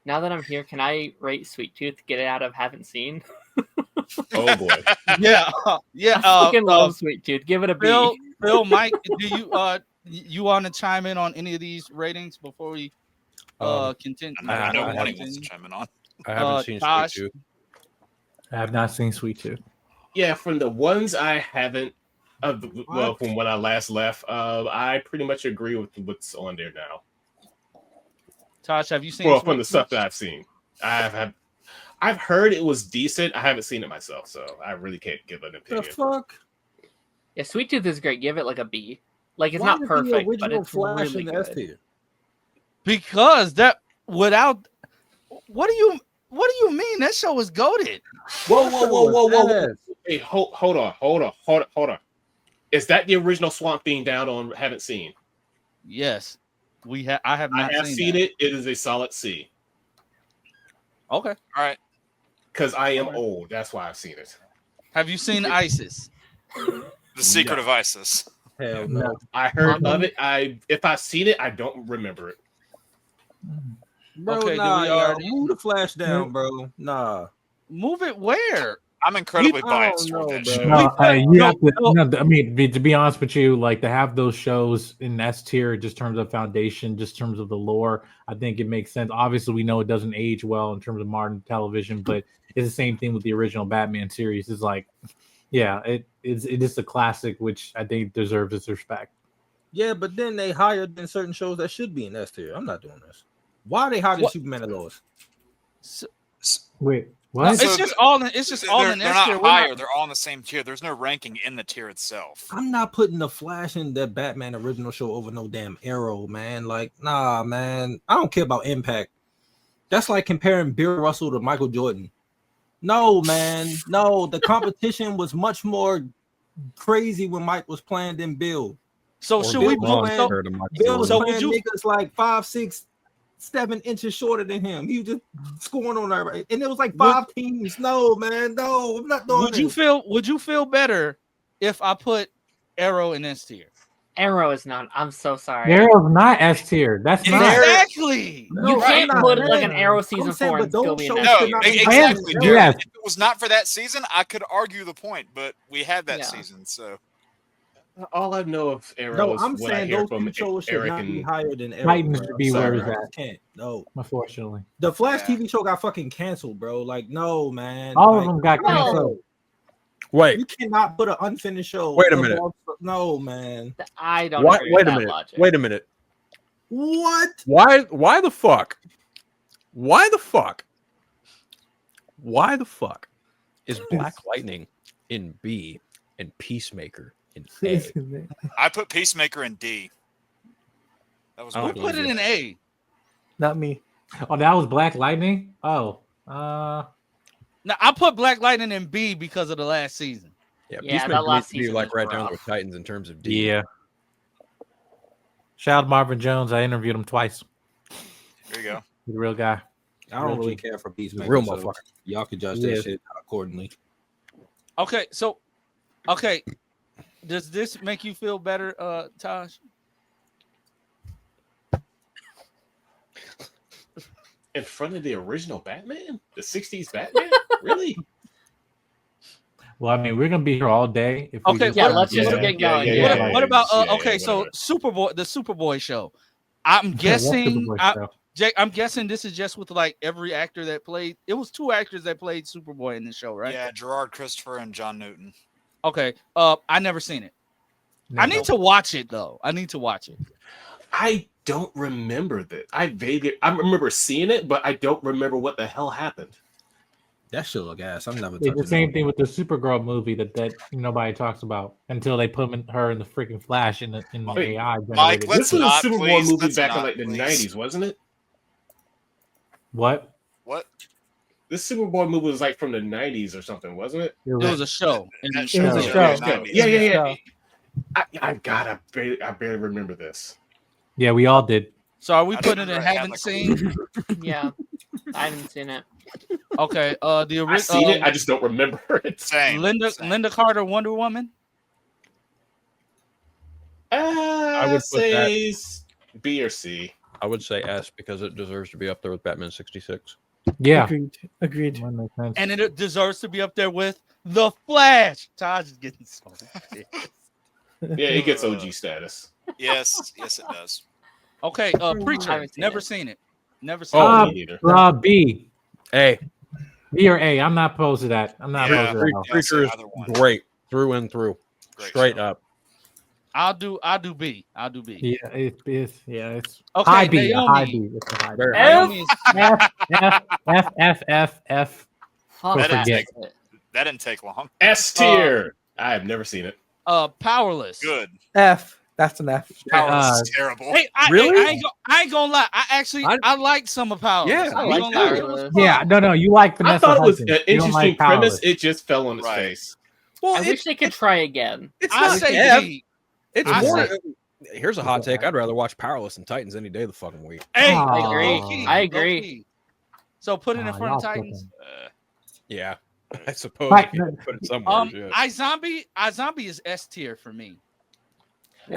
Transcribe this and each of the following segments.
Now that I'm here, can I rate Sweet Tooth? Get it out of haven't seen. Oh boy. Yeah. I fucking love Sweet Tooth. Give it a B. Phil, Mike, do you want to chime in on any of these ratings before we continue? I know Money wants to chime in on. I haven't seen Tosh? Sweet Tooth. I have not seen Sweet Tooth. Yeah, from the ones I haven't, from when I last left, I pretty much agree with what's on there now. Tosh, have you seen? Well, from the stuff that I've seen, I've heard it was decent. I haven't seen it myself, so I really can't give an opinion. The fuck? Yeah, Sweet Tooth is great. Give it like a B. Like it's Why not is the perfect, but original it's Flash really in the S good. tier? Because that without what do you mean? That show was goated. Whoa. Hey, hold on. Is that the original Swamp Thing down on Haven't Seen? Yes. I have not seen it. It is a solid C. Okay. All right. Because I am old. That's why I've seen it. Have you seen ISIS? The Secret of ISIS. Hell no. I heard of it. If I've seen it, I don't remember it. Bro, Okay, nah, move the Flash down, bro. Nah. Move it where? I'm incredibly biased toward that show. You have to. I mean, to be honest with you, like to have those shows in S tier, just in terms of foundation, just in terms of the lore, I think it makes sense. Obviously, we know it doesn't age well in terms of modern television, but it's the same thing with the original Batman series. It's like, yeah, it is a classic, which I think deserves its respect. Yeah, but then they hired in certain shows that should be in S tier. I'm not doing this. Why are they hiring Superman and Lois? Wait, what? No, it's just all in S tier. They're not higher. They're all in the same tier. There's no ranking in the tier itself. I'm not putting the Flash in that Batman original show over no damn Arrow, man. Like, nah, man. I don't care about impact. That's like comparing Bill Russell to Michael Jordan. No, man. No, the competition was much more crazy when Mike was playing than Bill. So should we Bill was playing niggas like 5, 6, 7 inches shorter than him. He was just scoring on everybody, and it was like 5 teams. No, man, no, I'm not doing. Would you feel better if I put Arrow in S tier? Arrow is not. I'm so sorry. Arrow's not S tier. That's exactly. You can't put like an Arrow season 4 and still be in S tier. No, exactly. Yes. If it was not for that season, I could argue the point, but we had that season, so. All I know of Arrow is what I hear from shows should Eric not be and higher than Arrow. Titans bro. should be where it's at. Can't. No, unfortunately. The Flash TV show got fucking canceled, bro. Like, no, man. All of them got canceled. Wait, you cannot put an unfinished show. Wait a minute. No, man. I don't. Wait agree with a that minute. logic. Wait a minute. What? Why the fuck? Why the fuck is Black Lightning in B and Peacemaker in A? I put Peacemaker in D. That was Who put it in A? Not me. Oh, that was Black Lightning? Oh. Now I put Black Lightning in B because of the last season. Yeah, Yeah, Peacemaker that last needs to be season like was right down rough. with Titans in terms of D. Yeah. Shout out to Marvin Jones. I interviewed him twice. There you go. He's a real guy. I don't really care for Peacemaker. Real so motherfucker. Y'all can judge that shit accordingly. Okay, does this make you feel better, Tosh? in front of the original Batman, the '60s Batman. Really? Well, I mean, we're gonna be here all day. If Okay, let's just get going. What about so Superboy, the Superboy show? I'm guessing. Jake, I'm guessing this is just with like every actor that played. It was 2 actors that played Superboy in the show, right? Yeah, Gerard Christopher and John Newton. Okay. I never seen it. I need to watch it though. I don't remember that. I remember seeing it, but I don't remember what the hell happened. That shit look ass. I'm never. It's the same thing with the Supergirl movie that nobody talks about until they put her in the freaking Flash in the AI. Mike, this was a Superboy movie back in like the '90s, wasn't it? What? This Superboy movie was like from the '90s or something, wasn't it? It was a show. It was a show. Yeah. I barely remember this. Yeah, we all did. So are we putting it in haven't seen? Yeah, I haven't seen it. Okay. I've seen it. I just don't remember it. Same. Linda Carter, Wonder Woman. I would say B or C. I would say S because it deserves to be up there with Batman 66. Yeah. Agreed. That makes sense. And it deserves to be up there with The Flash. Taj is getting so pissed. Yeah, it gets OG status. Yes, it does. Okay, I Preacher. haven't seen Never it. seen it. Never seen Oh, it. me neither. B. Hey, B or A. I'm not opposed to that. I'm not Yeah. opposed to that. Yeah, Preacher is either one. great through and through, Great straight show. up. I'll do B. I'll do B. Yeah, it's Okay, high B. Naomi. High B. It's a high B. Very Naomi is F. Fuck, That that's forget. it. That didn't take long. S tier. I have never seen it. Powerless. Good. F. That's an F. Powerless is terrible. Hey, Really? I ain't gonna lie. I like some of Powerless. Yeah, I I ain't like gonna lie. It was Powerless. fun. Yeah, no, you like I Vanessa thought it was Hudgens. an You don't interesting like premise. Powerless. It just fell on its Right. face. Well, I wish they could try again. it's I not say F. B. It's I more. say- Here's a hot take. I'd rather watch Powerless and Titans any day of the fucking week. Hey, I agree. low-key, I agree. low-key. So put it in front of y'all Titans. Yeah, I suppose Right. if you had to put it somewhere. yeah. iZombie is S tier for me. I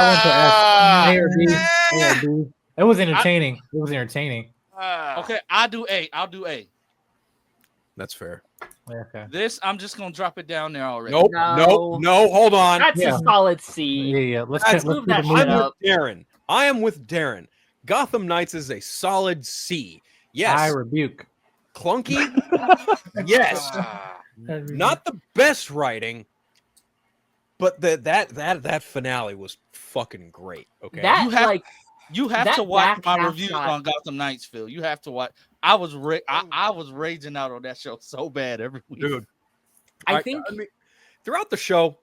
went to F. A or B. A or B. It was entertaining. It was entertaining. Okay, I'll do A. That's fair. Okay. This I'm just gonna drop it down there already. Nope. No. No. Hold on. That's Yeah. a solid Yeah, C. yeah. Let's That's- keep move that it shit moving. I'm up. with Darren. I am with Darren. Gotham Knights is a solid C. Yes. I rebuke. Clunky. Yes. Not the best writing, but that finale was fucking great. Okay. That You have- like You have That to watch back my half review shot. on Gotham Knights, Phil. You have to watch. I was raging out on that show so bad every week. Dude. I think mean, throughout the show,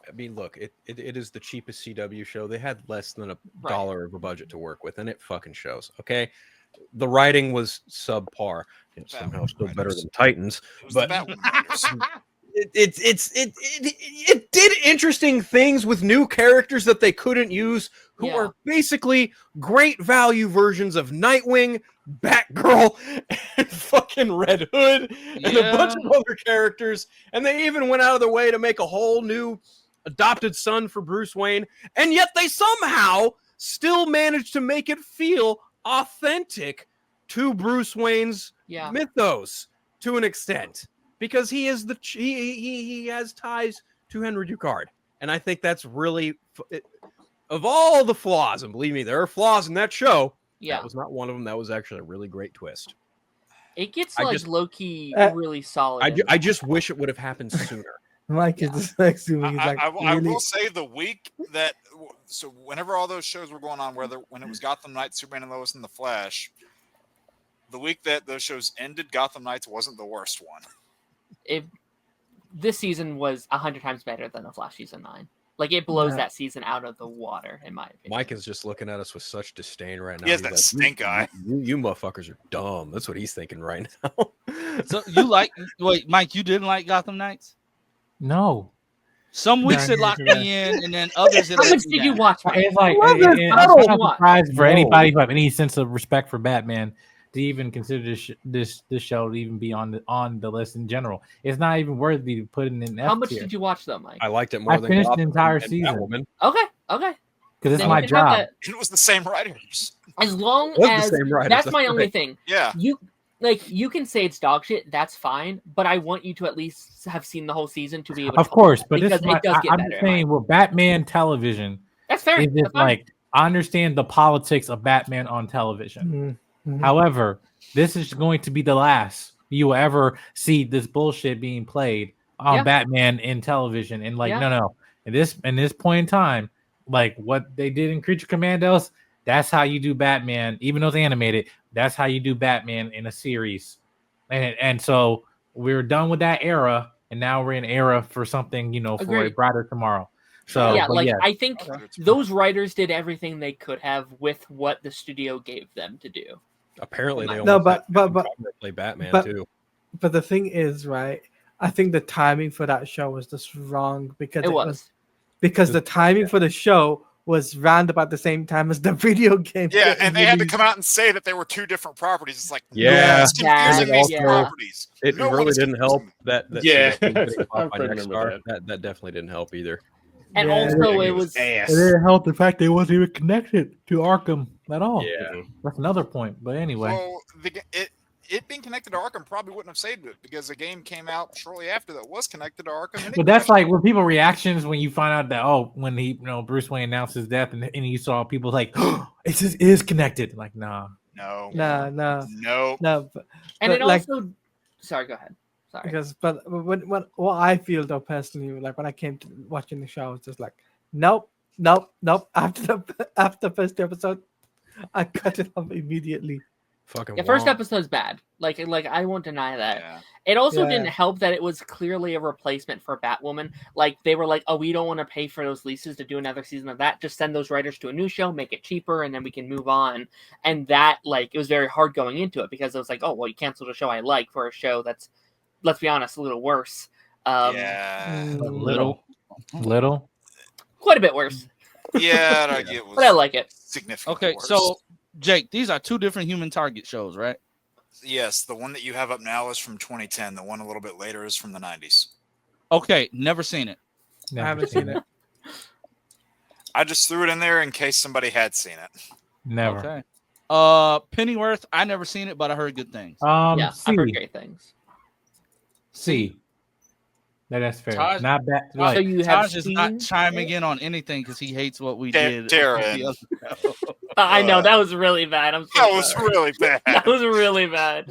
I mean, look, it is the cheapest CW show. They had less than $1 of a budget to work with, and it fucking shows. Okay, the writing was subpar. It's somehow still better than Titans, It was the but Batwoman writers. it did interesting things with new characters that they couldn't use, who Yeah. are basically great value versions of Nightwing, Batgirl, and fucking Red Hood, and a bunch of other characters. And they even went out of their way to make a whole new adopted son for Bruce Wayne, and yet they somehow still managed to make it feel authentic to Bruce Wayne's yeah. mythos to an extent, because he is he has ties to Henry Ducard, and I think that's really of all the flaws, and believe me, there are flaws in that show. Yeah. That was not one of them. That was actually a really great twist. It gets I like just- low key really I solid. just wish it would have happened sooner. Mike is just next to me. He's like, I really? will say the week that so whenever all those shows were going on, when it was Gotham Knights, Superman and Lois, and the Flash, the week that those shows ended, Gotham Knights wasn't the worst one. This season was 100 times better than the Flash season 9. Like it blows Yeah. that season out of the water, in my opinion. Mike is just looking at us with such disdain right now. He has He's that stink eye. You motherfuckers are dumb. That's what he's thinking right now. So wait, Mike, you didn't like Gotham Knights? No. Some weeks it locked me in, and then others it How let much me did down. you watch? Mike? It's like Love it. I'm What not you want? surprised for No. anybody who have any sense of respect for Batman to even consider this show to even be on the list in general. It's not even worthy to put it in F How much tier. did you watch though, Mike? I liked it more I than finished the Gotham entire and season. Batwoman. Okay. Because it's Then my you can have job. that- It was the same writers. As long It was the as same writers, that's that's my only right. thing. Yeah. You can say it's dog shit. That's fine, but I want you to at least have seen the whole season to be able. Of to course, but because this is it does get I'm better, just in my saying, with Batman television, That's fair. is That's just fine. like I understand the politics of Batman on television. Mhm. However, this is going to be the last you will ever see this bullshit being played on Yeah. Batman in television. And like, Yeah. no. In this point in time, like what they did in Creature Commandos, that's how you do Batman, even though it's animated. That's how you do Batman in a series. And so we're done with that era, and now we're in era for something, for a Agreed. brighter tomorrow. So yeah, but like yeah. I think those writers did everything they could have with what the studio gave them to do. Apparently, they No, almost but- had to play Batman but- too. But the thing is, right? I think the timing for that show was just wrong because It was. because the timing for the show was round about the same time as the video game. Yeah, getting and they had to released. come out and say that they were two different properties. It's like, Yeah. no, it's confusing Yeah, these yeah. properties. It No really one's didn't help confusing. that Yeah. Season 2 getting I bought by remember Nexstar. that. That definitely didn't help either. And Yeah. also, it was ass. It didn't help the fact they wasn't even connected to Arkham at all. Yeah. That's another point. But anyway, Well, it being connected to Arkham probably wouldn't have saved it because the game came out shortly after that was connected to Arkham. And it but that's crashed. like when people reactions when you find out that when he Bruce Wayne announced his death and you saw people like it is connected. Like nah. No. No. But and it like, also. Sorry, go ahead. Sorry. Because but when what I feel though personally, like when I came to watching the show, I was just like, nope. After the first episode, I cut it off immediately. Fucking First episode's bad. Like I won't deny that. Yeah. It also Yeah. didn't help that it was clearly a replacement for Batwoman. Like they were like, oh, we don't want to pay for those leases to do another season of that. Just send those writers to a new show, make it cheaper, and then we can move on. And that it was very hard going into it because it was like, oh, well, you canceled a show I like for a show that's, let's be honest, a little worse. Yeah. Little. Quite a bit worse. Yeah, like it was But I like it. significantly Okay, worse. so Jake, these are two different Human Target shows, right? Yes, the one that you have up now is from 2010. The one a little bit later is from the 90s. Okay, never seen it. I haven't seen it. I just threw it in there in case somebody had seen it. Never. Okay. Pennyworth, I never seen it, but I heard good things. Yeah, C. I've heard great things. C. That's fair. Taj- Not bad. So Like, you have Taj is not chiming in on anything because he hates what we did. Daren. I know that was really bad. I'm so That was sorry. really bad. That was really bad.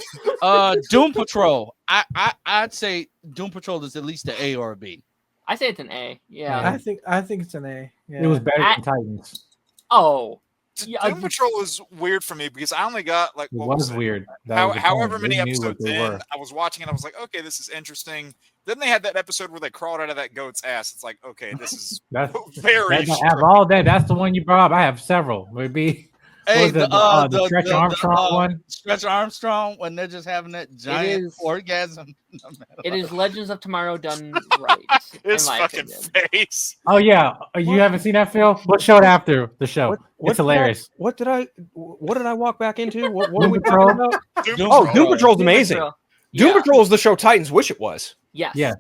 Doom Patrol. I'd say Doom Patrol is at least an A or a B. I say it's an A. Yeah. I think it's an A. Yeah. it was better than Titans. Oh. Yeah, Doom Patrol is weird for me because I only got like It what was it? weird. That was the However point. many They knew what episodes they in, were. I was watching and I was like, okay, this is interesting. Then they had that episode where they crawled out of that goat's ass. It's like, okay, this is That's very. I have all that. That's the one you brought up. I have several. Maybe Hey, the Stretch Armstrong one. Stretch Armstrong when they're just having that giant is- orgasm. It is Legends of Tomorrow done right. His in my fucking opinion. face. Oh yeah, you haven't seen that, Phil? What showed after the show? It's hilarious. What did I walk back into? What are Doom we Patrol? talking about? Doom Oh, Patrol. Doom Patrol's amazing. Patrol. Doom Yeah. Patrol is the show Titans wish it was. Yes. Yeah.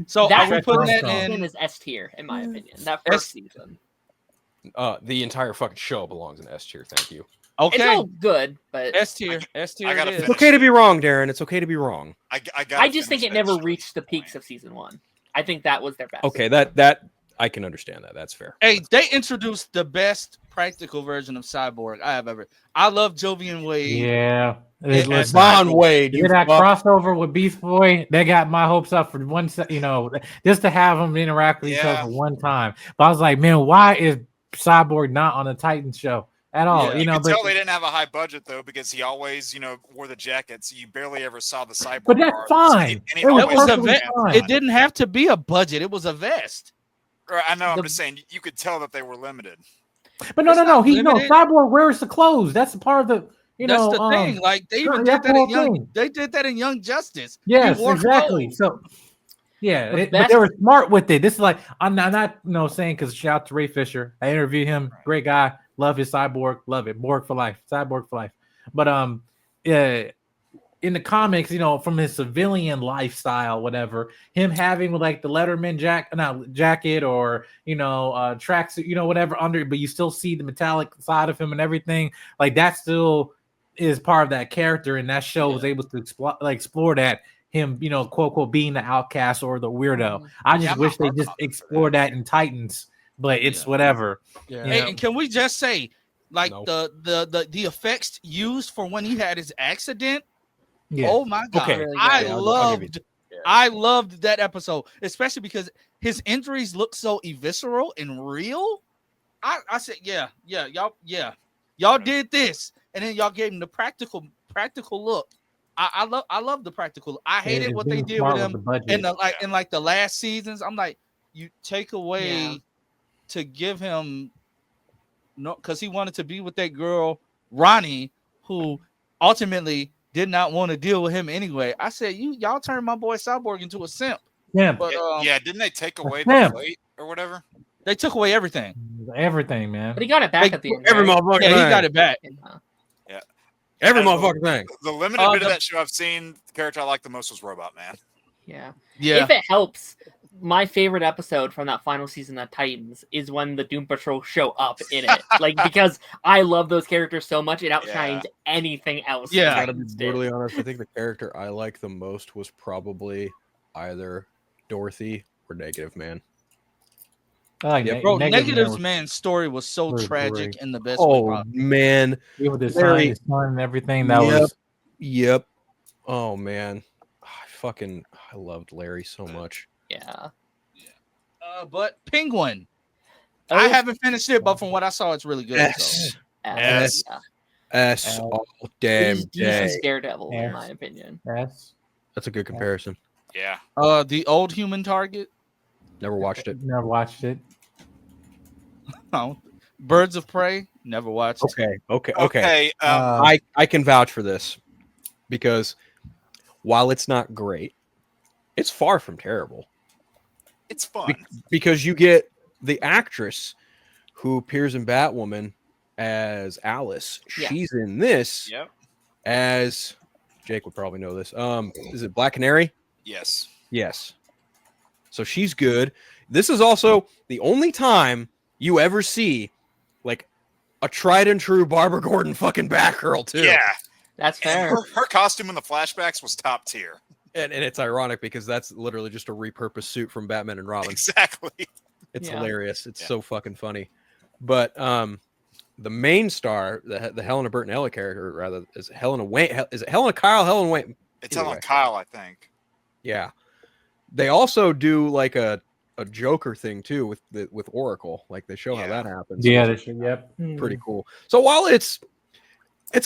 So That are we putting that Armstrong. in? is S tier in my opinion. That first season. The entire fucking show belongs in S tier. Thank you. It's Okay, all good, but S tier. S tier. I gotta it is. It's okay to be wrong, Darren. It's okay to be wrong. I just think it never reached the peaks of season 1. I think that was their best. Okay, that I can understand that. That's fair. Hey, they introduced the best practical version of Cyborg I have ever. I love Jovian Wade. Yeah. Yeah, Listen, Von Wade, you you that fuck. crossover with Beast Boy, they got my hopes up for one just to have them interact with each Yeah. other for one time. But I was like, man, why is Cyborg not on a Titan show at all? Yeah. You but can tell they didn't have a high budget though, because he always, wore the jackets. You barely ever saw the cyborg. But that's parts. fine. And he It was always was a had perfectly vet. the fine. It didn't have to be a budget. It was a vest. Right, I know. I'm The- just saying. You could tell that they were limited. But no, It's no. not He limited. Cyborg wears the clothes. That's a part of the That's the thing. Like they even that's did that the in whole Young. thing. They did that in Young Justice. He Yes, wore exactly. clothes. So, yeah, The but best- they were smart with it. This is like I'm not saying because shout out to Ray Fisher. I interviewed him. Great guy. Love his Cyborg. Love it. Borg for life. Cyborg for life. But in the comics, from his civilian lifestyle, whatever, him having like the Letterman jacket or tracksuit, whatever under, but you still see the metallic side of him and everything. Like that still is part of that character, and that show was able to explore that him, quote unquote, being the outcast or the weirdo. I just I'm wish not they hard just on for explored that in Titans, but it's whatever. Yeah. Hey, and can we just say, like No. the effects used for when he had his accident? Yeah. Oh my god! Okay. Really I good. I'll give you- I loved that episode, especially because his injuries look so evisceral and real. I said, y'all did this, and then y'all gave him the practical look. I love the practical. I hated It's what they being did smart with with him the budget. in the last seasons. I'm like, you take away Yeah. to give him because he wanted to be with that girl Ronnie, who ultimately did not want to deal with him anyway. I said, y'all turned my boy Cyborg into a simp. Yeah, But Yeah, didn't they take away Damn. the plate or whatever? they took away everything. everything, man. But he got it back Like, at the end. Every right? motherfucking Yeah, thing. he got it back. Yeah. Every And motherfucking thing. The limited bit the- of that show I've seen, the character I liked the most was Robot Man. Yeah. Yeah. If it helps, my favorite episode from that final season of Titans is when the Doom Patrol show up in it. Like, because I love those characters so much, it outshines anything else. Yeah. I gotta be Titans did. brutally honest. I think the character I liked the most was probably either Dorothy or Negative Man. I like Yeah, Bro, Negative Negative's was- man's story was so was tragic great. in the best way Oh possible. man. with his Larry- son, his son, and everything. That Yep. was Yep. Oh man. I loved Larry so much. Yeah. But Penguin, Oh, I haven't finished it, but from what I saw, it's really good. S. S. Yeah. S L. all It damn is day. DC Daredevil, in Yes. my opinion. yes. That's a good comparison. Yeah. The old Human Target, Never watched it. Never watched it. oh, Birds of Prey, never watched. Okay. Okay. I can vouch for this because while it's not great, it's far from terrible. It's fun. Because you get the actress who appears in Batwoman as Alice. Yeah. She's in this Yep. as Jake would probably know this. Is it Black Canary? Yes. Yes. So she's good. This is also the only time you ever see like a tried and true Barbara Gordon fucking Batgirl too. Yeah. That's And fair. her costume in the flashbacks was top tier. And it's ironic because that's literally just a repurposed suit from Batman and Robin. Exactly. It's Yeah. hilarious. It's Yeah. so fucking funny. But the main star, the Helena Burton Ella character, rather, is Helena Wayne. Is it Helena Kyle? Helen Wayne? It's Either Ellen way. Kyle, I think. Yeah. They also do like a Joker thing too with Oracle. Like they show how Yeah. that happens. Yeah, It's yep. pretty cool. So while it's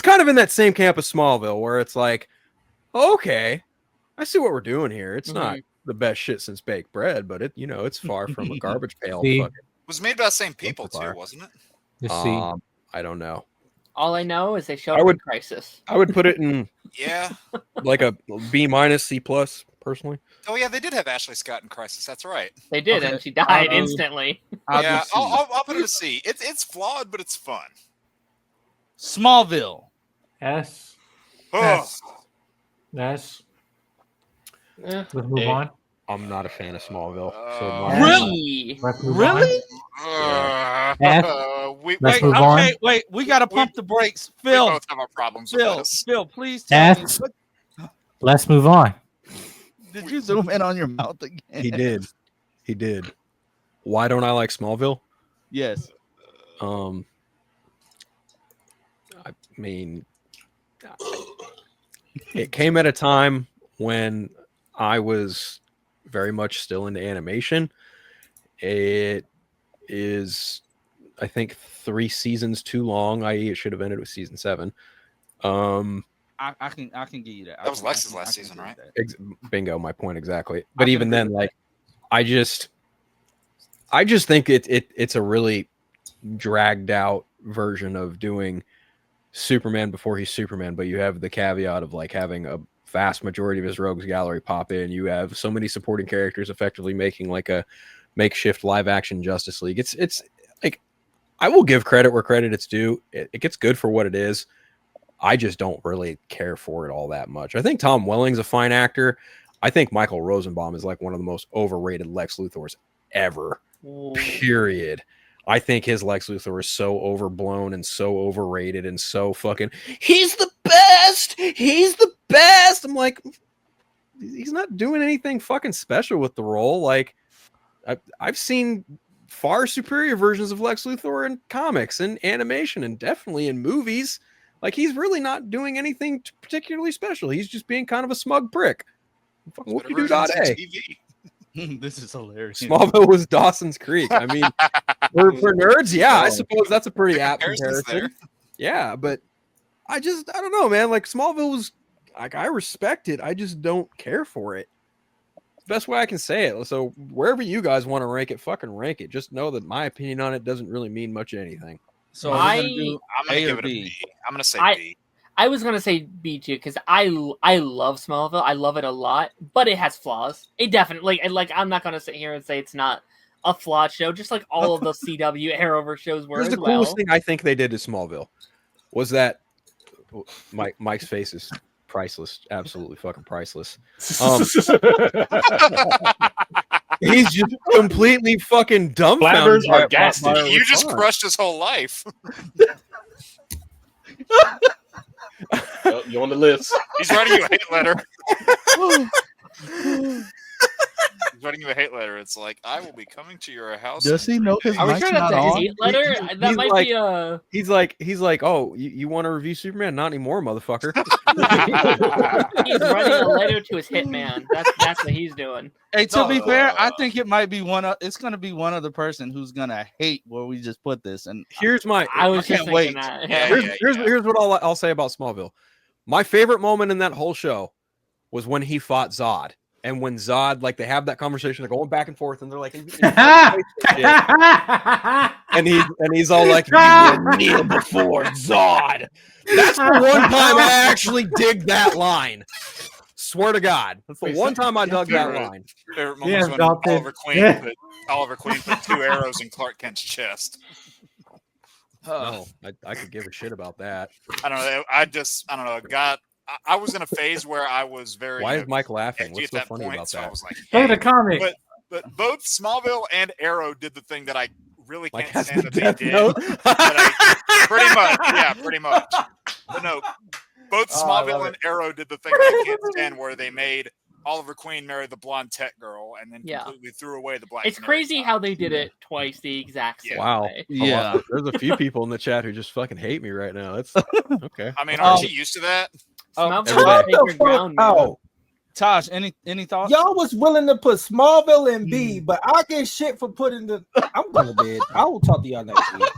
kind of in that same camp as Smallville, where it's like, okay, I see what we're doing here. It's not the best shit since baked bread, but it's far from a garbage pail. See? fucking, It was made by the same people too, Fire. wasn't it? Just see. I don't know. All I know is they showed I up would- in Crisis. I would put it in Yeah. like a B- C+ personally. Oh yeah, they did have Ashley Scott in Crisis. That's right. They did, Okay. and she died Um, instantly. Yeah, I'll put it a C. It's flawed, but it's fun. Smallville. S. Oh, S. S. Let's move Eh. on. I'm not a fan of Smallville. So Uh, my- Really? Let's move Really? Let's Wait, move okay, on. wait. We gotta pump the brakes. we Phil, both have our problems with this. Phil, please tell me. S. Let's move on. Did you zoom in on your mouth again? He did. He did. Why don't I like Smallville? Yes. I mean, it came at a time when I was very much still into animation. It is, I think, 3 seasons too long, i.e., it should have ended with season 7. I can give you that. That was Lex's last season, right? Bingo, my point exactly. But even then, like, I just think it's a really dragged out version of doing Superman before he's Superman, but you have the caveat of like having a vast majority of his rogues gallery pop in. You have so many supporting characters effectively making like a makeshift live action Justice League. It's like, I will give credit where credit it's due. It gets good for what it is. I just don't really care for it all that much. I think Tom Welling's a fine actor. I think Michael Rosenbaum is like one of the most overrated Lex Luthors ever. Period. I think his Lex Luthor is so overblown and so overrated and so fucking, he's the best. He's the best. I'm like, he's not doing anything fucking special with the role. Like, I've seen far superior versions of Lex Luthor in comics and animation and definitely in movies. Like, he's really not doing anything particularly special. He's just being kind of a smug prick. Fucking whoop-de-doo-dah-day. This is hilarious. Smallville was Dawson's Creek. I mean, for nerds, yeah, I suppose that's a pretty apt comparison's comparison. Yeah, but I don't know, man. Like, Smallville was, like, I respect it. I just don't care for it. Best way I can say it. So wherever you guys want to rank it, fucking rank it. Just know that my opinion on it doesn't really mean much of anything. So I'm I'm gonna A or give it a B? B. I'm gonna say B. I was gonna say B too because I love Smallville. I love it a lot, but it has flaws. It definitely like I'm not gonna sit here and say it's not a flawed show. Just like all of those CW Arrowverse shows were. Here's as the coolest well. thing I think they did to Smallville was that Mike's face is priceless, absolutely fucking priceless. He's just completely fucking Blabbers dumbfounded. are gasted. You just crushed his whole life. Well, you're on the list. He's writing you a hate letter. He's writing you a hate letter. It's like, I will be coming to your house. Does he know his Are we mic's sure not that's a on? hate letter? That he's might like- be a. He's like, oh, you want to review Superman? Not anymore, motherfucker. He's writing a letter to his hitman. That's what he's doing. Hey, to be fair, I think it might be it's gonna be one other person who's gonna hate where we just put this. And Here's my I was can't just wait. thinking that. here's what I'll say about Smallville. My favorite moment in that whole show was when he fought Zod. And when Zod, like, they have that conversation, they're going back and forth, and they're like, and he's all like, you were kneel before Zod. That's the one time I actually dig that line. Swear to God, that's the one time I dug that line. Favorite moment was when Oliver Queen put 2 arrows in Clark Kent's chest. No, I could give a shit about that. I don't know. I don't know. I was in a phase where I was very. Why is Mike laughing? edgy What's at so funny point, about so I that? was like, Hey, hey. the comic. But both Smallville and Arrow did the thing that I really Mike can't has stand the that they Death did. Note. Pretty much, yeah, pretty much. But no, both Smallville and Arrow did the thing that I can't stand, where they made Oliver Queen marry the blonde tech girl and then completely threw away the black. It's crazy how they did it twice the exact same Wow. way. Yeah. There's a few people in the chat who just fucking hate me right now. That's okay. I mean, aren't you used to that? Smallville is sacred ground, man. Taj, any thoughts? Y'all was willing to put Smallville in B, but I get shit for putting the. I'm going to bed. I will talk to y'all next week.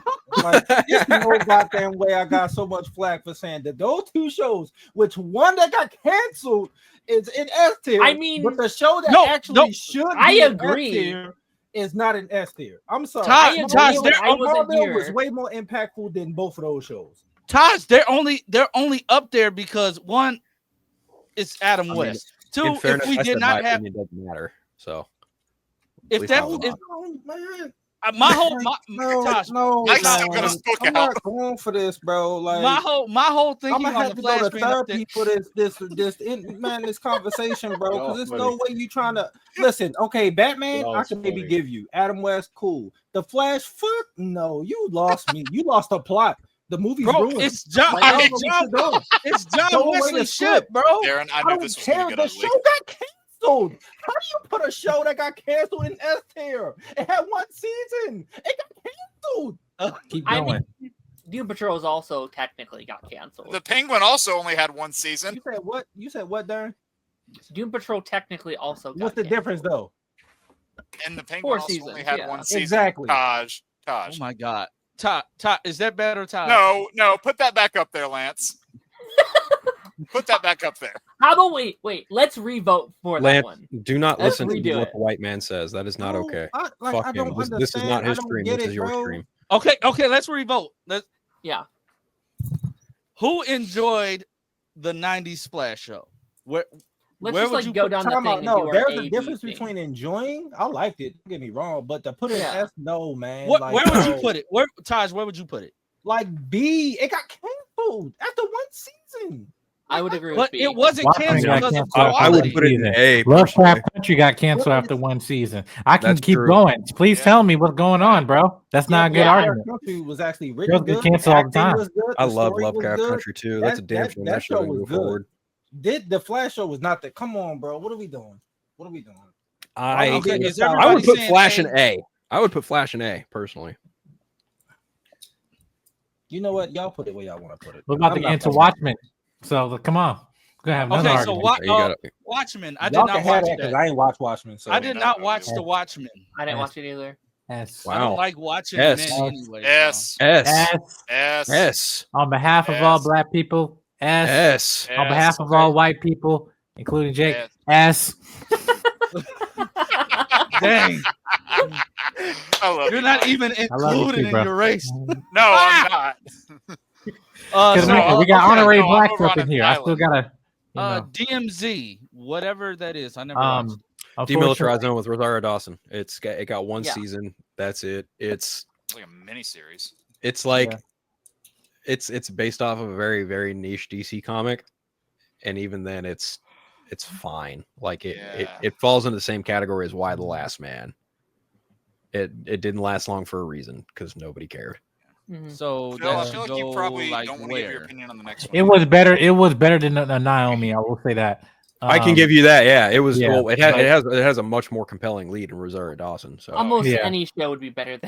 Like, there's no goddamn way I got so much flack for saying that those 2 shows, which one that got canceled is in S tier. I mean, but the show that should I be in agree. S tier is not in S tier. I'm sorry. Taj, Smallville was way more impactful than both of those shows. Taj, they're only up there because one, it's Adam West. 2, In fairness, if we I did said not my have, opinion doesn't matter. So if that, if my whole, Taj, Mike's still gonna spook I'm out. not going for this, bro. Like my whole I'm thinking gonna on have the to go to Flash being up there. therapy for this conversation, bro. Because there's no way you trying to listen. Okay, Batman, I can maybe give you Adam West, cool. The Flash, fuck no, you lost me. You lost the plot. The movie's Bro, ruined. it's John. Like, It's John Throw away Wesley the shit, script. bro. Darren, I I knew don't this was care. going to The get show ugly. got canceled. How do you put a show that got canceled in S tier? It had 1 season. It got canceled. Keep I going. mean, Doom Patrol is also technically got canceled. The Penguin also only had 1 season. You said what? You said what, Darren? Doom Patrol technically also got What's the canceled. difference, though? And the Penguin 4 also seasons, only had yeah. 1 season. Exactly. Taj. Oh my god, Todd, is that better, Todd? No, put that back up there, Lance. Put that back up there. How about wait? Let's revote for that Lance, one. do not Let's listen to redo what it. the white man says. That is not No, okay. I Fuck him. don't This is not understand. his I don't stream. get This it, is your bro. stream. Okay, let's revote. Yeah. Who enjoyed the '90s Splash show? Where Let's where just would like you go put down the Time thing out. and No, do our there's A, a B difference thing. between enjoying. I liked it. Don't get me wrong, but to put it Yeah. S, no, man. where Like, would you no. put it? Taj, where would you put it? Like B, it got canceled after 1 season. I would agree with But B. it wasn't Watchmen canceled got because of canceled after I would quality. put it in A. Lovecraft Country got canceled after 1 season. I can That's keep true. going. Please Yeah. tell me what's going on, bro. That's not a good Yeah. argument. Country was actually written Girls get good. canceled all the acting time. was good, I the love story was Lovecraft good. Country too. That's a damn shame that show was doesn't go good. forward. The Flash show was not that. Come on, bro. What are we doing? I Okay, is would everybody put saying Flash A? in A. I would put Flash in A personally. You know what? Y'all put it where y'all want to put it. What about I'm the not answer fucking- Watchmen? So come on. Go have another Okay, so argument. You gotta- Watchmen. I did Y'all not can have watch that because that. I ain't watch Watchmen. So I did not watch the Watchmen. I didn't Yes. watch it either. S. I don't Wow. like watching Yes. men anyway. S. S. S. S. S. On behalf of all S. black people. S. S. On behalf of all white people, including Jake. S. S. Dang, I love you're you, not Mike. even I love you included too, in bro. your race. No, I'm not. Because So, we got okay, honorary no, I'm blacks over up on in an here. I still island. gotta, you know, DMZ, whatever that is. I never watched. unfortunately- Demilitarized Zone with Rosario Dawson. It got 1 Yeah. season. That's it. It's Like a mini series. like Yeah. it's based off of a very very niche DC comic, and even then it's It's fine. Like Yeah. it falls into the same category as Y the Last Man. It didn't last long for a reason because nobody cared. So Phil, I that feel like should you go probably like don't want to give your where? opinion on the next one. It was better. It was better than Naomi. I will say that. I can give you that. Yeah, it was. yeah, Well, it has a much more compelling lead in Rosario Dawson. So Almost Yeah. any show would be better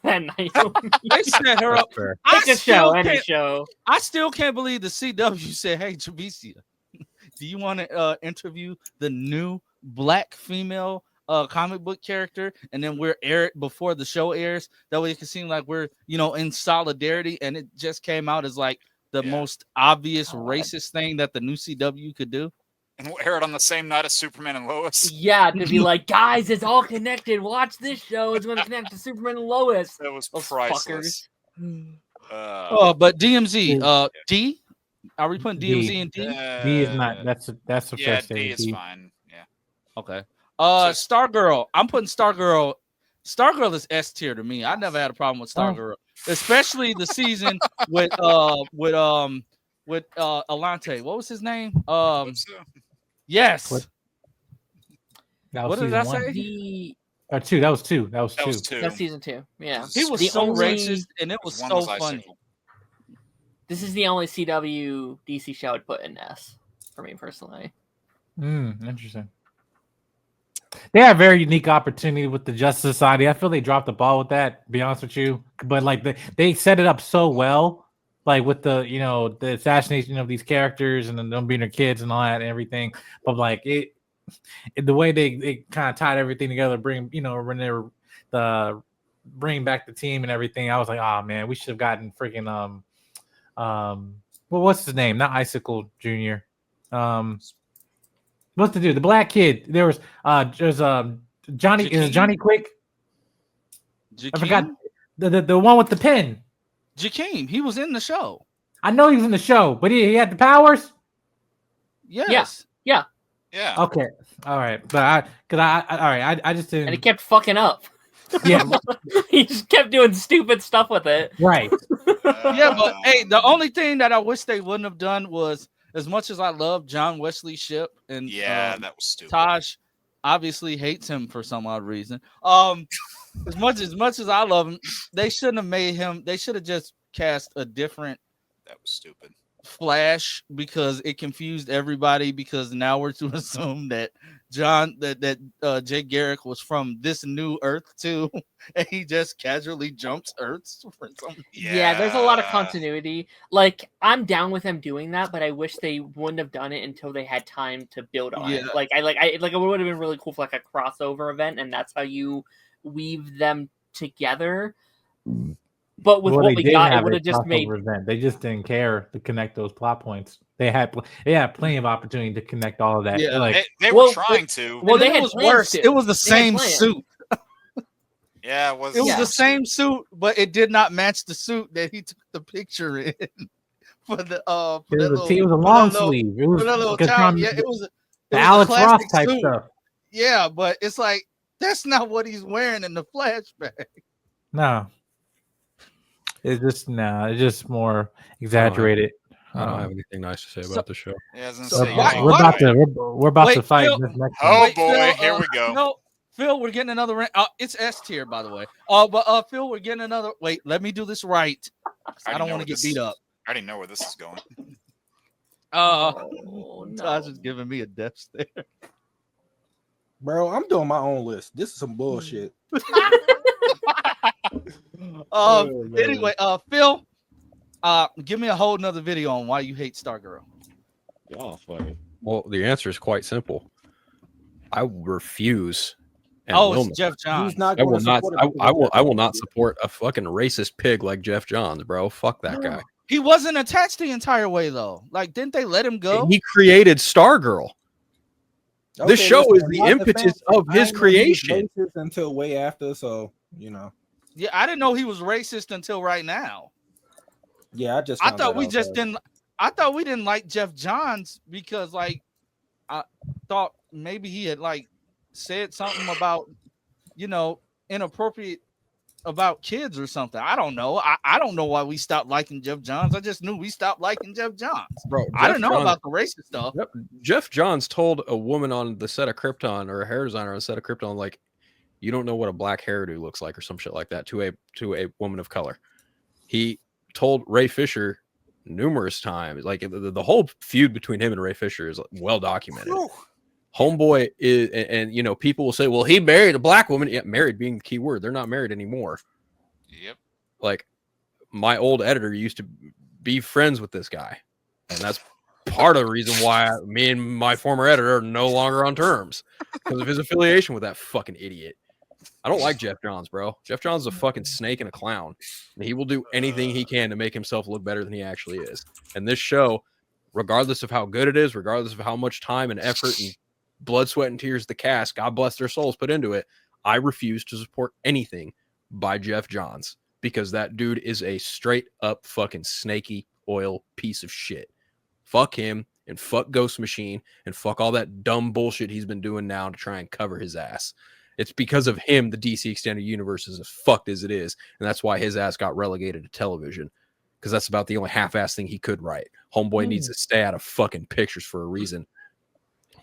than Naomi. They set her up. fair. Pick a show, any show. I still can't believe the CW said, "Hey, Javicia, do you want to interview the new black female comic book character?" And then we're aired before the show airs. That way it can seem like we're in solidarity. And it just came out as like the most obvious racist thing that the new CW could do. And we'll air it on the same night as Superman and Lois. Yeah, to be like, guys, it's all connected. Watch this show. It's going to connect to Superman and Lois. That was Those priceless. But DMZ, D. Are we putting DMZ and D? D is not. That's the first thing. D is fine. Yeah. Okay. Stargirl. I'm putting Stargirl. Stargirl is S tier to me. I never had a problem with Stargirl, especially the season with Alante. What was his name? Yes. What What did I say? Two. That was two. That was two. That's season 2. Yeah. He was so racist, and it was so funny. This is the only CW DC show I'd put in S for me personally. Interesting. They had a very unique opportunity with the Justice Society. I feel they dropped the ball with that, to be honest with you. But like they set it up so well, like with the the assassination of these characters and them being their kids and all that and everything. But like the way they kind of tied everything together, bring when they were bring back the team and everything. I was like, oh man, we should have gotten freaking what's his name? Not Icicle Jr. What's the dude? The black kid. There's Johnny. Is it Johnny Quick? Jakeem? I forgot the one with the pen. Jakeem. He was in the show. I know he was in the show, but he had the powers. Yes. Yeah. Okay. All right. But I just didn't. And he kept fucking up. Yeah. He just kept doing stupid stuff with it. Right. Yeah, but hey, the only thing that I wish they wouldn't have done was, as much as I love John Wesley Shipp and that was stupid. Taj obviously hates him for some odd reason. As much as I love him, they shouldn't have made him. They should have just cast a different. That was stupid. Flash, because it confused everybody, because now we're to assume that Jay Garrick was from this new Earth too, and he just casually jumps Earths for some. Yeah, there's a lot of continuity. Like, I'm down with them doing that, but I wish they wouldn't have done it until they had time to build on it. Like it would have been really cool for like a crossover event, and that's how you weave them together. But with what we got, it would have just made. Event. They just didn't care to connect those plot points. They had plenty of opportunity to connect all of that. Yeah, they were trying to. Well, it was worse. It was the same suit. Yeah, it was. It was the same suit, but it did not match the suit that he took the picture in. For the it was a long sleeve. It was it was the Alex Ross type stuff. Yeah, but it's like that's not what he's wearing in the flashback. No. It's just more exaggerated. I don't have anything nice to say about the show. We're about to fight. Phil, this next oh one. boy, here we go. No, Phil, we're getting another. It's S tier, by the way. But Phil, we're getting another. Wait, let me do this right. I don't want to get beat up. I already know where this is going. Taj is giving me a death stare. Bro, I'm doing my own list. This is some bullshit. Anyway, Phil, give me a whole nother video on why you hate Stargirl. Y'all funny. Well, the answer is quite simple. I refuse. It's Jeff Johns. I will not support a fucking racist pig like Jeff Johns, bro. Fuck that guy. He wasn't attached the entire way though. Like, didn't they let him go? He created Stargirl. This show is the impetus of his creation. Until way after, so Yeah, I didn't know he was racist until right now. Yeah, I thought we didn't like Jeff Johns because like I thought maybe he had like said something about inappropriate about kids or something. I don't know. I don't know why we stopped liking Jeff Johns. I just knew we stopped liking Jeff Johns. Bro, I didn't know about the racist stuff. Yep. Jeff Johns told a woman on the set of Krypton, or a hair designer on the set of Krypton, like, you don't know what a black hairdo looks like, or some shit like that, to a woman of color. He told Ray Fisher numerous times, like the whole feud between him and Ray Fisher is well documented. Homeboy is, and you know, people will say, well, he married a black woman. Yeah, married being the key word. They're not married anymore. Yep. Like, my old editor used to be friends with this guy, and that's part of the reason why me and my former editor are no longer on terms, because of his affiliation with that fucking idiot. I don't like Jeff Johns, bro. Jeff Johns is a fucking snake and a clown. And he will do anything he can to make himself look better than he actually is. And this show, regardless of how good it is, regardless of how much time and effort and blood, sweat, and tears the cast, God bless their souls, put into it, I refuse to support anything by Jeff Johns, because that dude is a straight up fucking snaky oil piece of shit. Fuck him, and fuck Ghost Machine, and fuck all that dumb bullshit he's been doing now to try and cover his ass. It's because of him the DC Extended Universe is as fucked as it is, and that's why his ass got relegated to television, because that's about the only half-ass thing he could write. Homeboy needs to stay out of fucking pictures for a reason.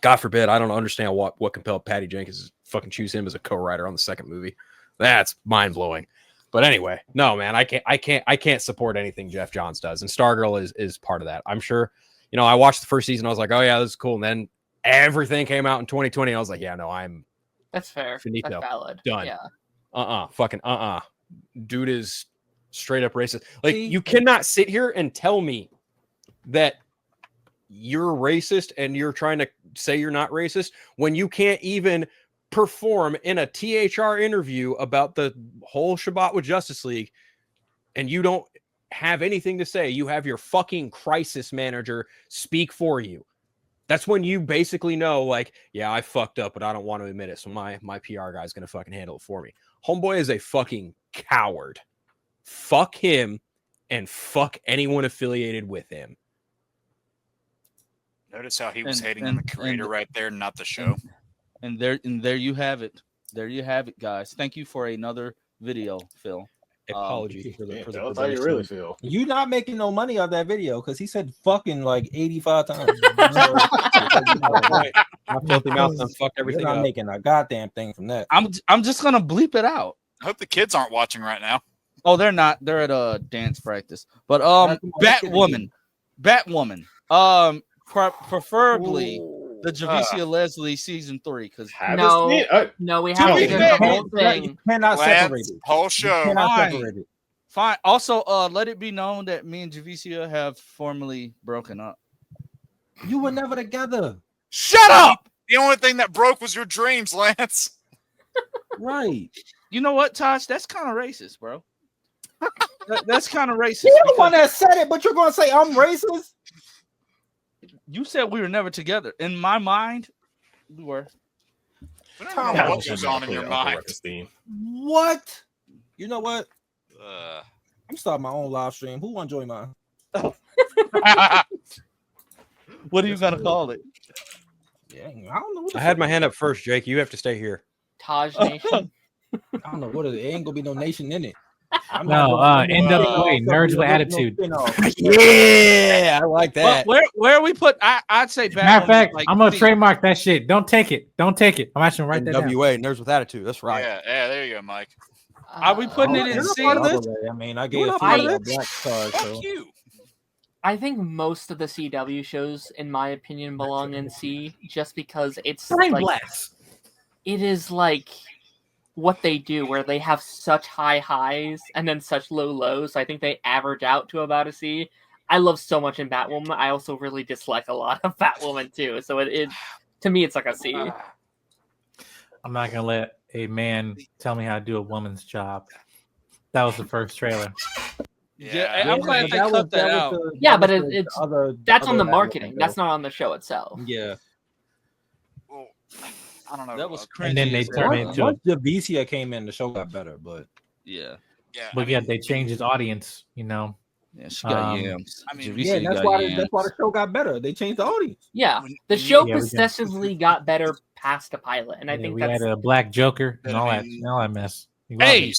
God forbid, I don't understand what compelled Patty Jenkins to fucking choose him as a co-writer on the second movie. That's mind-blowing. But anyway, no, man, I can't support anything Jeff Johns does, and Stargirl is part of that. I'm sure, you know, I watched the first season, I was like, oh yeah, this is cool, and then everything came out in 2020, and I was like, yeah, no, that's fair. finito. That's valid. Done. Yeah. Fucking dude is straight up racist. Like, you cannot sit here and tell me that you're racist and you're trying to say you're not racist when you can't even perform in a THR interview about the whole Shabbat with Justice League, and you don't have anything to say. You have your fucking crisis manager speak for you. That's when you basically know, like, yeah, I fucked up, but I don't want to admit it. So my PR guy's going to fucking handle it for me. Homeboy is a fucking coward. Fuck him, and fuck anyone affiliated with him. Notice how he was hating on the creator right there, not the show. And there you have it. There you have it, guys. Thank you for another video, Phil. Apology for tell us how you really feel. You not making no money off that video because he said fucking like 85 times. My filthy mouth done fucked everything You're not up. making a goddamn thing from that. I'm just gonna bleep it out. I hope the kids aren't watching right now. Oh, they're not. They're at a dance practice. But Batwoman. Preferably the Javicia Leslie season 3, because no, we have to do the whole thing. You cannot separate it. Whole show. Fine. Also, let it be known that me and Javicia have formally broken up. You were never together. Shut up! The only thing that broke was your dreams, Lance. Right. You know what, Tosh? That's kind of racist, bro. That's kind of racist. You're the one that said it, but you're going to say I'm racist? You said we were never together. In my mind, we were. What was on in your mind? What? You know what? I'm starting my own live stream. Who want to join mine? What are you gonna call it? Yeah, I don't know. I had my hand up first, Jake. You have to stay here. Taj Nation. I don't know what it is. It ain't gonna be no nation in it. NWA, Nerds with Attitude. Yeah, I like that. Where we put? I'd say. Matter of fact, I'm gonna trademark that shit. Don't take it. Don't take it. I'm actually write that down. NWA, Nerds with Attitude. That's right. Yeah, there you go, Mike. Are we putting it in C? I mean, I gave a black card. Fuck you. I think most of the CW shows, in my opinion, belong in C, just because it's it is like what they do, where they have such high highs and then such low lows. I think they average out to about a C. I love so much in Batwoman. I also really dislike a lot of Batwoman too. So it to me, it's like a C. I'm not gonna let a man tell me how to do a woman's job. That was the first trailer. Yeah, I'm glad they cut that out. Yeah, but it's that's on the marketing. That's not on the show itself. Yeah. Well, I don't know. That was cringy. And then they turned it into. Once Javicia came in, the show got better. But yeah. But yeah, they changed his audience. You know. Yeah, she got yams. I mean, yeah, that's why the show got better. They changed the audience. Yeah, the show possessively got better past the pilot, and I think we that's had a black Joker and all that mess. Hey,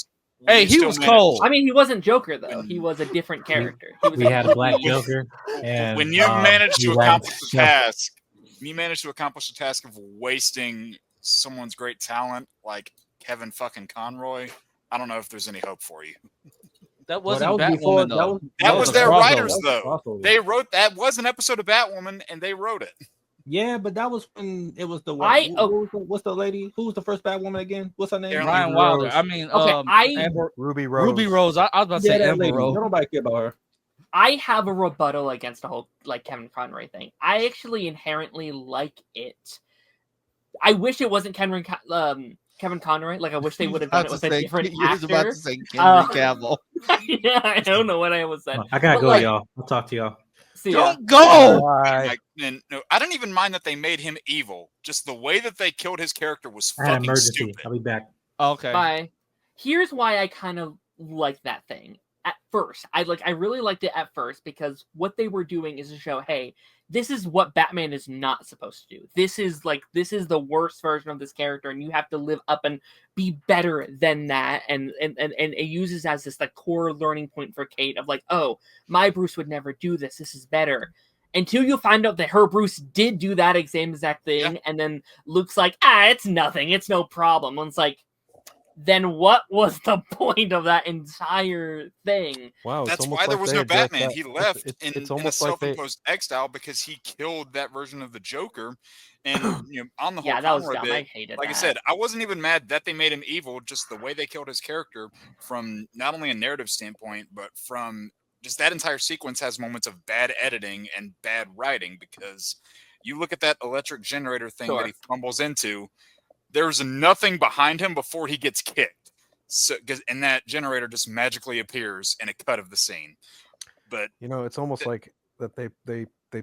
Hey, he was cold. I mean, he wasn't Joker though. He was a different character. We had a black Joker, and when you manage to he went accomplish the task, when you manage to accomplish the task of wasting someone's great talent like Kevin fucking Conroy, I don't know if there's any hope for you. That wasn't that was Batwoman, before- though. That was a their crossover. writers, That was a though. crossover. They wrote that was an episode of Batwoman, and they wrote it. Yeah, but that was when it was the what's the lady? Who was the first Batwoman again? What's her name? Ryan Wilder. I mean, Ruby Rose. Ruby Rose. I was about to say that Amber lady. Rose. Nobody care about her. I have a rebuttal against the whole like Kevin Conroy thing. I actually inherently like it. I wish it wasn't Kevin Conroy. Like I wish they would have done it with a different actor. You was about to say Henry Cavill. Yeah, I don't know what I was saying. I gotta But, go, like, y'all. I'll talk to y'all. see ya. Don't go. Like, no, I didn't even mind that they made him evil. Just the way that they killed his character was I had an fucking emergency. stupid. I'll be back. Okay. Bye. Here's why I kind of like that thing. At first, I really liked it at first because what they were doing is to show, hey, this is what Batman is not supposed to do. This is the worst version of this character, and you have to live up and be better than that. And it uses as this like core learning point for Kate of like, oh, my Bruce would never do this. This is better. Until you find out that her Bruce did do that same exact thing, and then Luke's like, it's nothing, it's no problem. And it's like, then what was the point of that entire thing? Wow, That's why there was no Batman. He left in a self-imposed exile because he killed that version of the Joker. And on the whole that was Conroy dumb. bit, I hated like that. I said, I wasn't even mad that they made him evil. Just the way they killed his character, from not only a narrative standpoint, but from just that entire sequence has moments of bad editing and bad writing. Because you look at that electric generator thing that he fumbles into. There's nothing behind him before he gets kicked. So, and that generator just magically appears in a cut of the scene. But it's almost like that they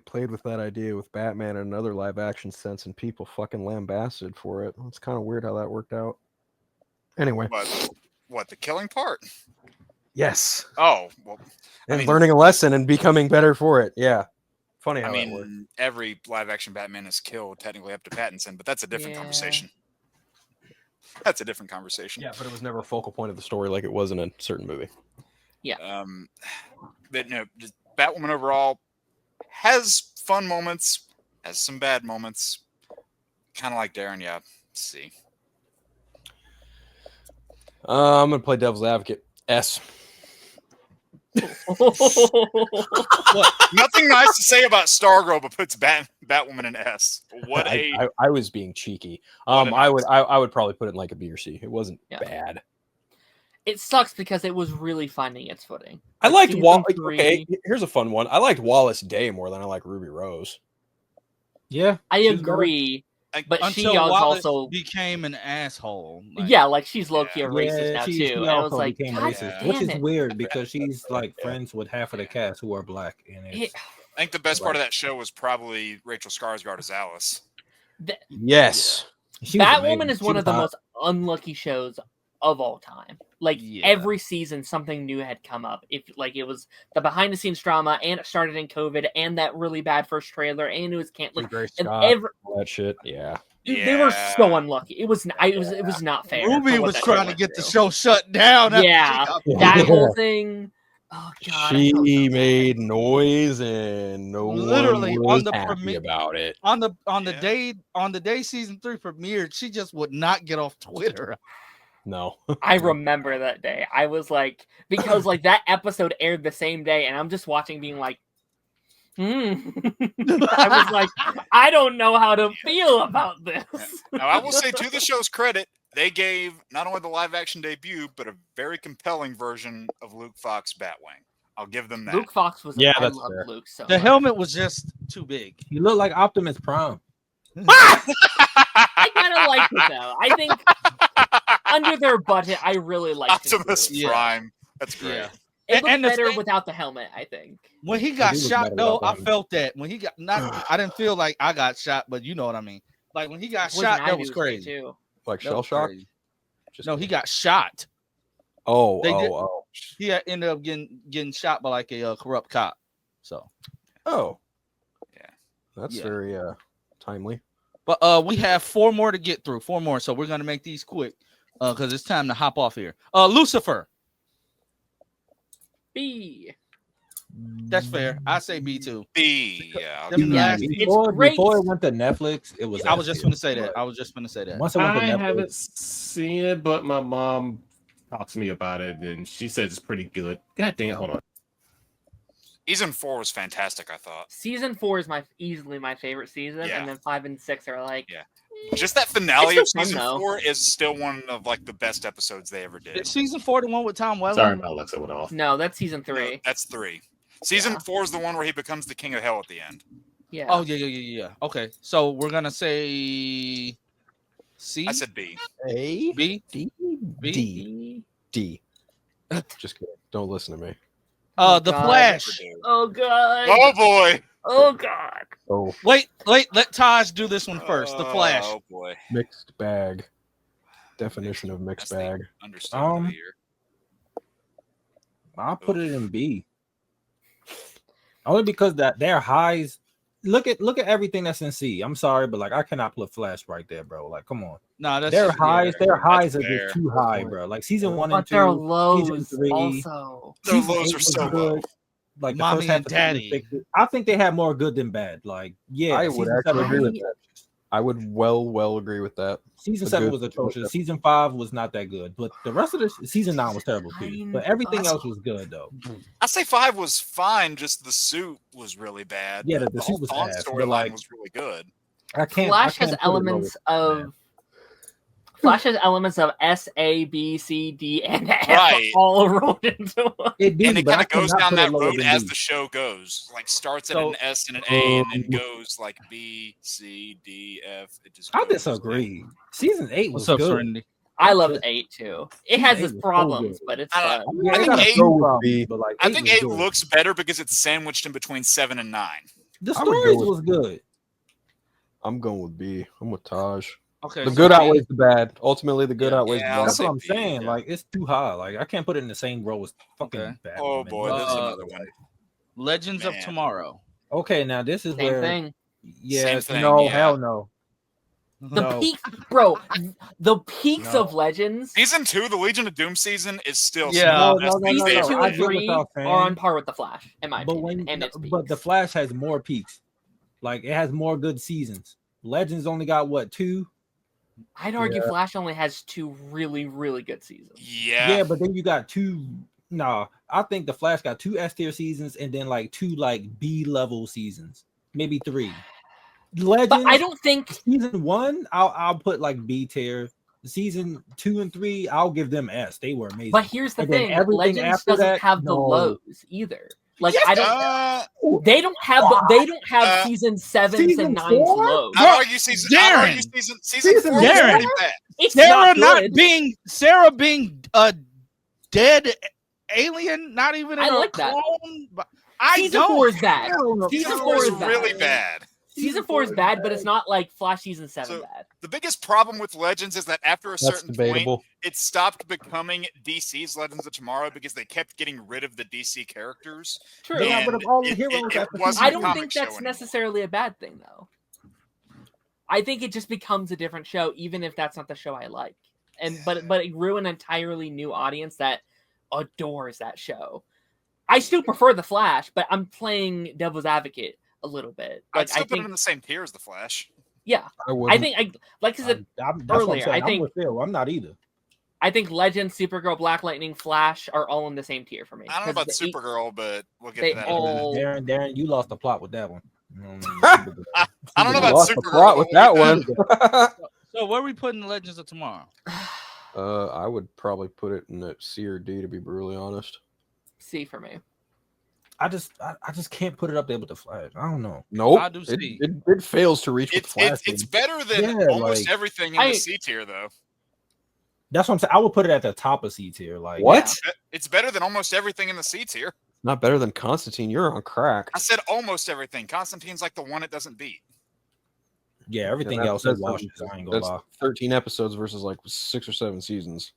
played with that idea with Batman in another live action sense, and people fucking lambasted for it. It's kind of weird how that worked out. Anyway, what the killing part? Yes. Oh well, and learning a lesson and becoming better for it. Yeah. Funny how that worked. Every live action Batman is killed technically up to Pattinson, but that's a different conversation. That's a different conversation. Yeah, but it was never a focal point of the story like it was in a certain movie. Yeah. But just Batwoman overall has fun moments, has some bad moments. Kind of like Daren, yeah. Let's see. I'm gonna play devil's advocate. S. What? Nothing nice to say about Stargirl, but puts Batwoman in S. What I was being cheeky. I would probably put it in like a B or C. It wasn't bad. It sucks because it was really finding its footing. I liked Wallace. Okay, here's a fun one. I liked Wallace Day more than I like Ruby Rose. Yeah, I agree. But she also became an asshole. Like she's low-key a racist now too. And I was like, racist, which is weird because she's like friends with half of the cast who are black. And I think the best part of that show was probably Rachel Skarsgård as Alice. Yes, Batwoman is one of the most unlucky shows of all time. Like every season, something new had come up. If like it was the behind-the-scenes drama, and it started in COVID, and that really bad first trailer, and it was all that shit. Yeah, they were so unlucky. It was not fair. Ruby was trying to get the show shut down. That whole thing. Oh god, she made noise, and no literally one was happy about it. On the day season 3 premiered, she just would not get off Twitter. No. I remember that day. I was like, because like that episode aired the same day, and I'm just watching being like, I was like, I don't know how to feel about this. Now, I will say, to the show's credit, they gave not only the live action debut, but a very compelling version of Luke Fox Batwing. I'll give them that. Luke Fox was I love fair. Luke so the much. helmet was just too big. He looked like Optimus Prime. I kind of liked it though. I think under their budget, I really liked Optimus Prime. That's great. Yeah. It looked And the better thing- without the helmet, I think. When he got shot, though, I felt that when he got I didn't feel like I got shot, but you know what I mean. Like when he got shot, that was crazy too. Like shell shock. No, he got shot. Oh. He ended up getting shot by like a corrupt cop. So. Oh. Yeah. That's very timely. But we have 4 more to get through. 4 more, so we're gonna make these quick because it's time to hop off here. Lucifer. B. That's fair. I say B too. B. Yeah. Them Yeah, last- Before it went to Netflix, it was. I was just S going to say tier. that. I was just going to say that. Once it went to I Netflix, haven't seen it, but my mom talked to me about it, and she says it's pretty good. God damn, hold on. Season 4 was fantastic, I thought. Season 4 is easily my favorite season, Yeah. and then 5 and 6 are like. Yeah. Just that finale of It's fun, season though. 4 is still one of like the best episodes they ever did. Is season 4 the one with Tom Welling? Sorry, my Alexa went off. No, that's season No, 3. that's 3. Season 4 is the one where he becomes the king of hell at the end. Yeah. Oh yeah. Okay, so we're gonna say C. I said B. A B. D B? D D. Just kidding. Don't listen to me. The God. Flash. Oh god. Oh boy. Oh god. Oh, Wait. Let Taj do this one first. The Flash. Oh boy. mixed bag. Definition of mixed That's the bag. understatement of the year. I'll put it in B. Only because that their highs. Look at everything that's in C. I'm sorry, but like I cannot put Flash right there, bro. Like, come on. No, that's Their highs, their highs are fair. just too high, bro. Like season 1 and But 2, their season lows 3, also. Their season lows 8 are was so good. low. Like the Mommy first half and of season Daddy. 6, I think they had more good than bad. Like, yeah, I would season actually 7 agree was- with that. I would well agree with that. Season A 7 good- was atrocious. Season 5 was not that good, but the rest of the season 9 was terrible too. But everything else was good though. I say 5 was fine, just the suit was really bad. Yeah, but the whole suit was Dawn ass, but, storyline like- was really good. Flash has elements of S, A, B, C, D, and F Right. all rolled into one. It did, And it but I kind of goes cannot down put it that lower road than as B. the show goes. Like starts at So- an S and an A, and then goes like B, C, D, F. It just. I goes. disagree. Season 8 was What's up, good. Serenity? I love 8 too. It has Eight its was so problems, good. but it's I fun. Yeah, I they think got a eight- few problems, but like I think was 8 good. looks better because it's sandwiched in between 7 and 9. The I would go stories with- was good. I'm going with B. I'm with Taj. Okay, The so good B. outweighs the bad. Ultimately, the good Yeah. outweighs Yeah, the I'll bad. That's what I'm B, saying. yeah. Like it's too high. Like I can't put it in the same row as fucking Okay. Batman. Oh boy, there's another one. Legends of Man. Tomorrow. Okay, now this is Same where thing. yeah, Same thing, no, yeah. hell no. The No. peak, bro. The peaks No. of Legends. Season 2, the Legion of Doom season, is still Yeah. some of No, the best no, things no, they Season no, ever 2 I and get what 3 y'all saying. are on par with the Flash, in my But opinion. when And its but the peaks. Flash has more peaks. Like it has more good seasons. Legends only got what 2? I'd argue Flash only has 2 really, really good seasons. Yeah. But then you got 2. No, I think the Flash got 2 S tier seasons and then like 2 like B level seasons, maybe 3. Legends. But I don't think. Season 1, I'll put like B tier. Season 2 and 3, I'll give them S. They were amazing. But here's the And then thing: everything Legends after doesn't that, have the no. lows either. Like Yes, I don't. Uh, They don't have. They don't have season 7s Season and 9s 4? lows. I'd argue season. I'd argue Darren. season Season 4 was Darren. pretty bad. It's Sarah not good. Sarah being a dead alien, not even in I a like that. clone. But I Season don't. 4 is bad. Hell Season Season 4 4 is is really bad. Season 4 is bad, but it's not like Flash season 7 So- bad. The biggest problem with Legends is that after a That's certain point, debatable. it stopped becoming DC's Legends of Tomorrow because they kept getting rid of the DC characters. True. They got And rid of all the it- heroes it after wasn't season I a don't comic think show that's anymore. necessarily a bad thing, though. I think it just becomes a different show, even if that's not the show I like. But it grew an entirely new audience that adores that show. I still prefer the Flash, but I'm playing devil's advocate a little bit. I'd still I put it think, in the same tier as the Flash. yeah, I wouldn't. I think like I said, that's what I'm earlier, saying. I think- I'm with Phil. I'm not either. I think Legends, Supergirl, Black Lightning, Flash are all in the same tier for me. I don't know 'Cause about the Supergirl, but we'll get they to that in a minute. all- Darren, you lost the plot with that one. I don't know about Lost the Supergirl. plot with that one. So where are we putting the Legends of Tomorrow? I would probably put it in a C or D, to be brutally honest. C for me. I just can't put it up there with the Flash. I don't know. Nope. I do see. It fails to reach with Flash. It's better than Yeah, almost like- everything in I- the C tier, though. That's what I'm saying. I would put it at the top of C tier. Like What? It's better than almost everything in the C tier. Not better than Constantine. You're on crack. I said almost everything. Constantine's like the one it doesn't beat. Yeah, everything Yeah, else is washes. I ain't gonna That's lie. 13 episodes versus like 6 or 7 seasons.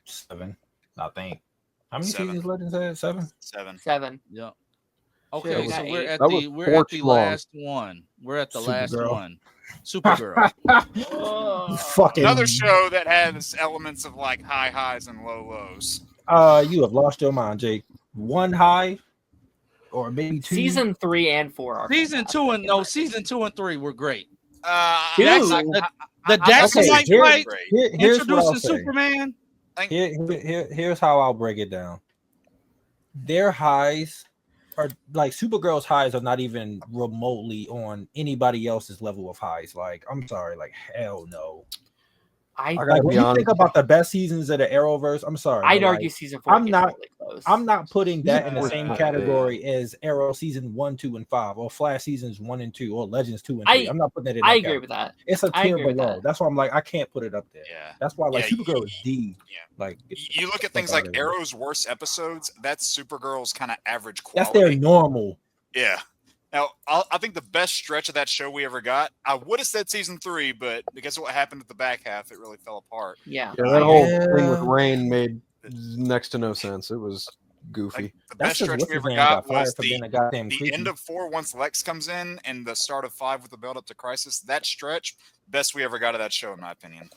7, I think. How many 7. seasons Legends had? 7. 7. 7. Yeah. Yeah, Okay, we so got we're 8. at That the was we're at porch the long. last one. We're at the last Supergirl. one. Supergirl. Fucking Another show that has elements of like high highs and low lows. You have lost your mind, Jake. one high, or maybe two. Season 3 and 4 are Season fantastic, 2 and in my season 2 and 3 were great. Dude. The Daxamite here- fight, here's what I'll introducing say. Superman. Here's how I'll break it down. Their highs are like Supergirl's highs are not even remotely on anybody else's level of highs. Like, I'm sorry, like hell no. I gotta Like be when you honest. think about the best seasons of the Arrowverse, I'm sorry. I'd but, like, argue season 4 I'm gets not- really close. I'm not putting that in the Yeah. same category as Arrow season 1, 2, and 5, or Flash seasons 1 and 2, or Legends 2 and 3. I'm not putting that in. I that agree category. with that. It's a I tier agree with below. that. That's why I'm like, I can't put it up there. Yeah. That's why like Yeah, Supergirl is D. Yeah. Like You look at things fuck like outta here. Arrow's worst episodes. That's Supergirl's kind of average That's quality. their normal. Yeah. Now, I think the best stretch of that show we ever got, I would have said season 3, but because of what happened at the back half, it really fell apart. Yeah. Yeah, that whole Yeah. thing with Rain made next to no sense. It was goofy. Like, the That's best just stretch what's we his ever name got got fired was for being a goddamn creepy. end of 4 once Lex comes in and the start of 5 with the build up to Crisis. That stretch, best we ever got of that show, in my opinion.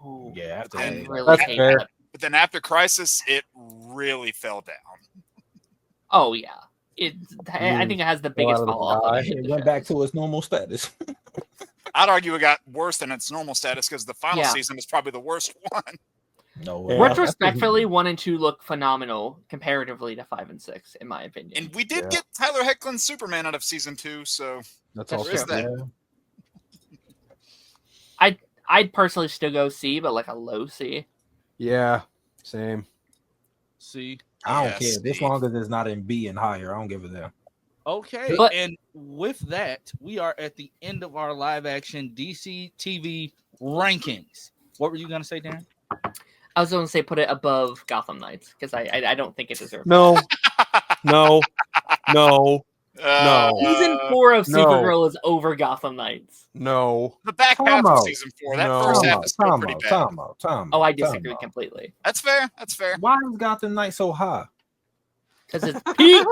Ooh, Yeah, after I that. really That's hate fair. that. But then after Crisis, it really fell down. Oh yeah. I think it has the biggest out of the fall off. sky. of any of It the went back shows. to its normal status. I'd argue it got worse than its normal status because the final Yeah. season is probably the worst one. No way. Yeah. Retrospectively, 1 and 2 look phenomenal comparatively to 5 and 6, in my opinion. And we did Yeah. get Tyler Hoechlin's Superman out of season 2, so That's That's all. there is true. that. I'd personally still go C, but like a low C. Yeah, same. See, I don't Yes, care. As Steve. long as it's not in B and higher, I don't give a damn. okay, But- and with that, we are at the end of our live action Dctv rankings. What were you gonna say, Dan? I was going to say put it above Gotham Knights because I don't think it deserves. No, no, no, Season 4 of No. Supergirl is over Gotham Knights. no. The back Time half of out. season 4, that No. first half is still pretty bad. Time out. Oh, I disagree completely That's fair. That's fair. Why is Gotham Knight so high? because it's peak.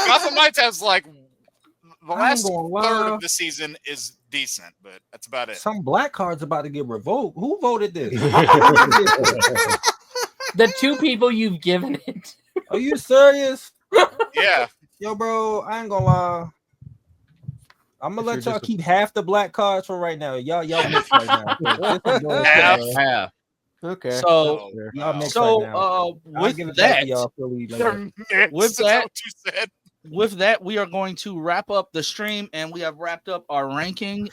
Gotham Knights has like the I ain't last gonna lie. third of the season is decent, but that's about it. Some black card's about to get revoked. Who voted this? The 2 people you've given it. Are you serious? Yeah. Yo, bro, I ain't gonna lie. I'm gonna If let you're y'all just a- keep half the black cards for right now. Y'all mixed right now. This is doing Half. good. Yeah. Okay. So, Oh, Y'all no. mixed so right now. I'll with give it back that, to y'all Philly later. They're mixed, With is that that- what you said? with that, we are going to wrap up the stream, and we have wrapped up our ranking